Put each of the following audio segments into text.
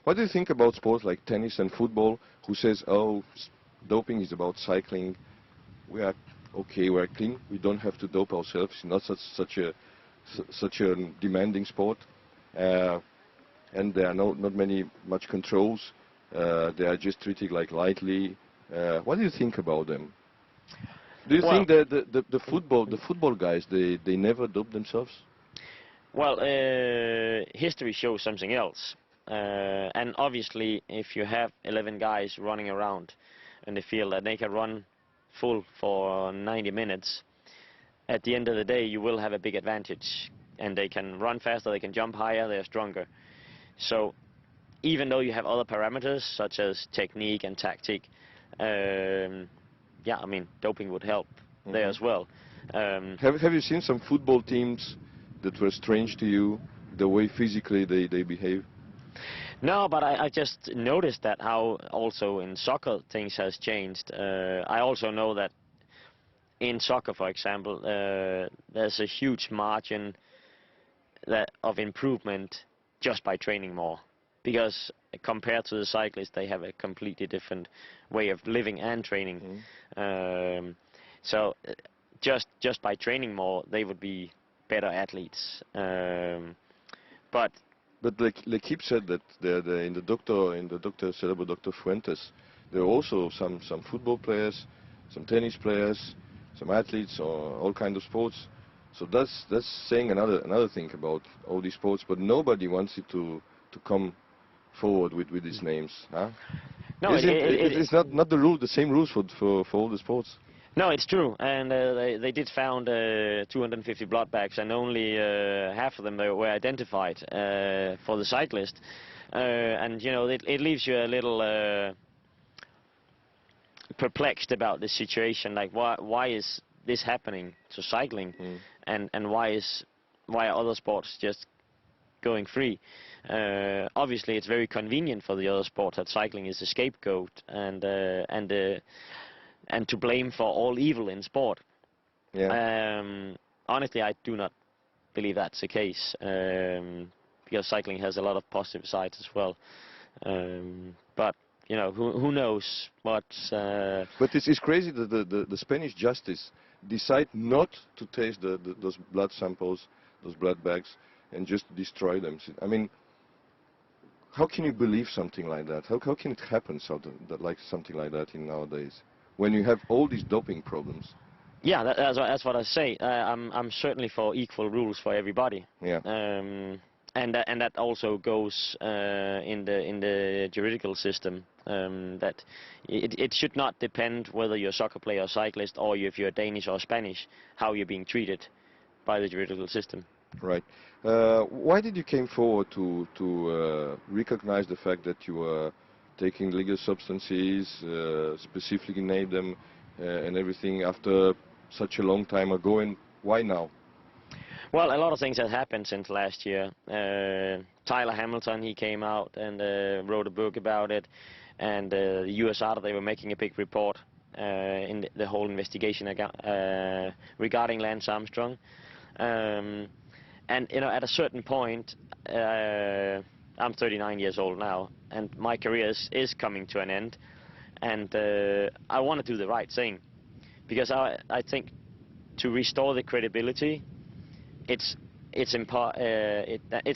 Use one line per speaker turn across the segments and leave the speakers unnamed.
What do you think about sports like tennis and football, who says, oh, doping is about cycling, we are okay, we are clean, we don't have to dope ourselves, it's not such a demanding sport, and there are not much controls, they are just treated like lightly. What do you think about them? Do you think that the football guys, they never dope themselves?
Well, history shows something else. And obviously, if you have 11 guys running around in the field and they can run full for 90 minutes, at the end of the day, you will have a big advantage. And they can run faster, they can jump higher, they're stronger. So even though you have other parameters, such as technique and tactic, yeah, I mean, doping would help there as well.
Have you seen some football teams that were strange to you, the way physically they behave?
No, but I just noticed that how also in soccer things has changed. I also know that in soccer, for example, there's a huge margin of improvement just by training more. Because compared to the cyclists, they have a completely different way of living and training. So just by training more, they would be better athletes. But
L'Équipe said that in the Cerebro Dr. Fuentes, there are also some football players, some tennis players, some athletes, or all kinds of sports. So that's saying another thing about all these sports. But nobody wants it to come forward with these names, huh?
No,
it's not the same rules for all the sports.
No, it's true, and they did found 250 blood bags, and only half of them were identified for the cyclist. And you know, it leaves you a little perplexed about this situation. Like, why is this happening to cycling, and why are other sports just going free? Obviously, it's very convenient for the other sports that cycling is a scapegoat and to blame for all evil in sport.
Yeah.
Honestly, I do not believe that's the case, because cycling has a lot of positive sides as well. But you know, who knows what?
But it's crazy that the Spanish justice decide not to taste those blood samples, those blood bags, and just destroy them. I mean, how can you believe something like that? How can it happen like something like that in nowadays, when you have all these doping problems?
Yeah, that's what I say. I'm certainly for equal rules for everybody.
Yeah.
And that also goes in the juridical system. That it should not depend whether you're a soccer player or cyclist, or if you're Danish or Spanish, how you're being treated by the juridical system.
Right. Why did you came forward to recognize the fact that you were taking legal substances, specifically name them and everything after such a long time ago, and why now?
Well, a lot of things have happened since last year. Tyler Hamilton, he came out and wrote a book about it, and the USR, they were making a big report in the whole investigation regarding Lance Armstrong. And you know, at a certain point, I'm 39 years old now, and my career is coming to an end, and I want to do the right thing, because I think to restore the credibility, it's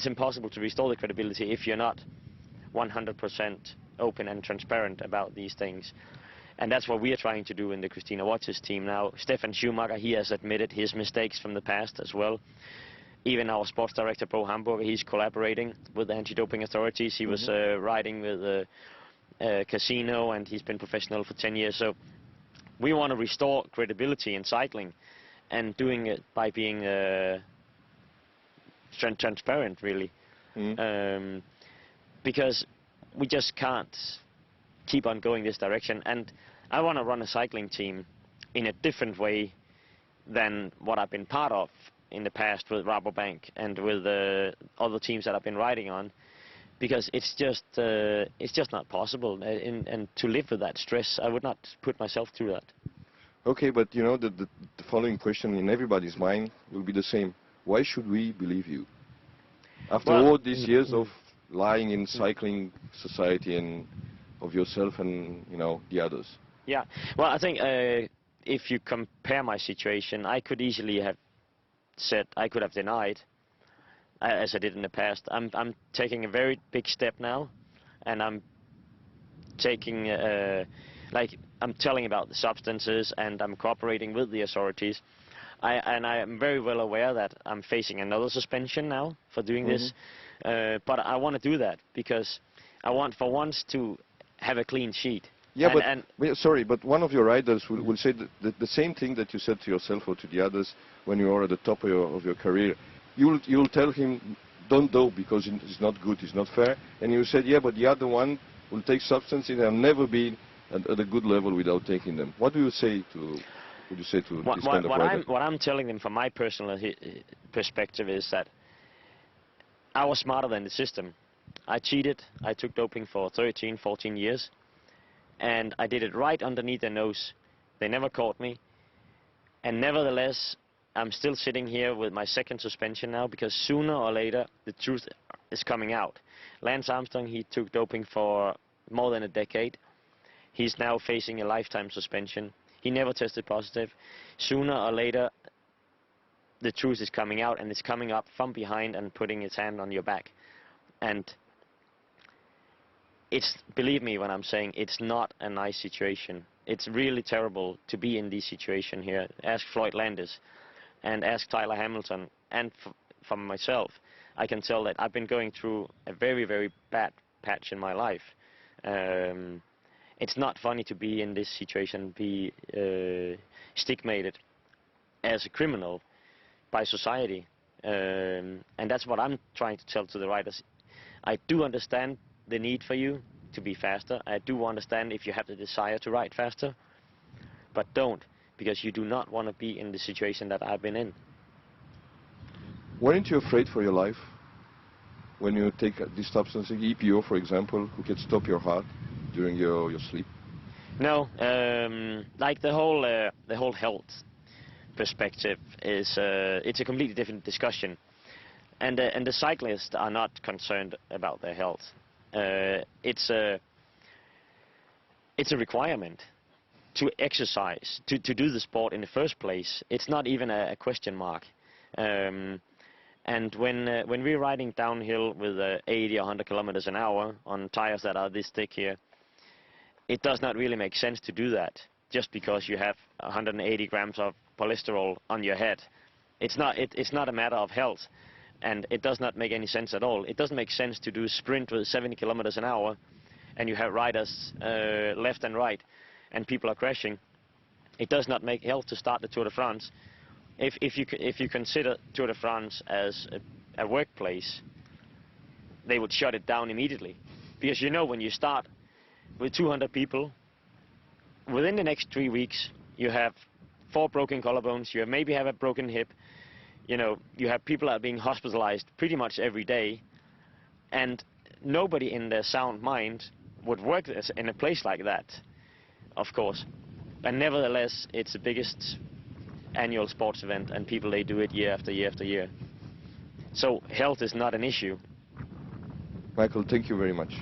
impossible to restore the credibility if you're not 100% open and transparent about these things. And that's what we are trying to do in the Christina Watches team now. Stefan Schumacher, he has admitted his mistakes from the past as well. Even our sports director, Bo Hamburger, he's collaborating with the anti-doping authorities. He was riding with Casino, and he's been professional for 10 years. So we want to restore credibility in cycling, and doing it by being transparent, really. Because we just can't keep on going this direction. And I want to run a cycling team in a different way than what I've been part of in the past with Rabobank and with other teams that I've been riding on, because it's just not possible, and to live with that stress, I would not put myself through that.
Okay, but you know, the following question in everybody's mind will be the same. Why should we believe you? After all these years of lying in cycling society and of yourself and, you know, the others?
Yeah, well, I think if you compare my situation, I could easily have said, I could have denied, as I did in the past. I'm taking a very big step now, and I'm taking, like, I'm telling about the substances, and I'm cooperating with the authorities. And I am very well aware that I'm facing another suspension now for doing this, but I want to do that because I want for once to have a clean sheet.
Yeah, sorry, but one of your riders will say the same thing that you said to yourself or to the others when you are at the top of your career. You'll tell him, don't dope because it's not good, it's not fair, and you said, yeah, but the other one will take substances and have never been at a good level without taking them. What do you say to? Would you say to this kind of rider?
What I'm telling them from my personal perspective is that I was smarter than the system. I cheated. I took doping for 13, 14 years, and I did it right underneath their nose. They never caught me, and nevertheless, I'm still sitting here with my second suspension now because sooner or later the truth is coming out. Lance Armstrong, he took doping for more than a decade. He's now facing a lifetime suspension. He never tested positive. Sooner or later, the truth is coming out, and it's coming up from behind and putting its hand on your back. And it's, believe me when I'm saying, it's not a nice situation. It's really terrible to be in this situation here. Ask Floyd Landis and ask Tyler Hamilton, and for myself, I can tell that I've been going through a very, very bad patch in my life. It's not funny to be in this situation, be stigmated as a criminal by society. And that's what I'm trying to tell to the riders. I do understand the need for you to be faster. I do understand if you have the desire to ride faster. But don't, because you do not want to be in the situation that I've been in.
Weren't you afraid for your life when you take these substances, EPO for example, who can stop your heart during your sleep?
No, like the whole health perspective is it's a completely different discussion, and the cyclists are not concerned about their health. It's a requirement to exercise, to do the sport in the first place. It's not even a question mark. And when we're riding downhill with 80 or 100 kilometers an hour on tires that are this thick here, it does not really make sense to do that just because you have 180 grams of cholesterol on your head. It's not a matter of health, and it does not make any sense at all. It doesn't make sense to do a sprint with 70 kilometers an hour and you have riders left and right and people are crashing. It does not make health to start the Tour de France. If you consider Tour de France as a workplace, they would shut it down immediately, because you know when you start with 200 people, within the next 3 weeks you have 4 broken collarbones, you maybe have a broken hip, you know, you have people that are being hospitalized pretty much every day, and nobody in their sound mind would work this in a place like that, of course. And nevertheless, it's the biggest annual sports event, and people, they do it year after year after year. So health is not an issue.
Michael, thank you very much.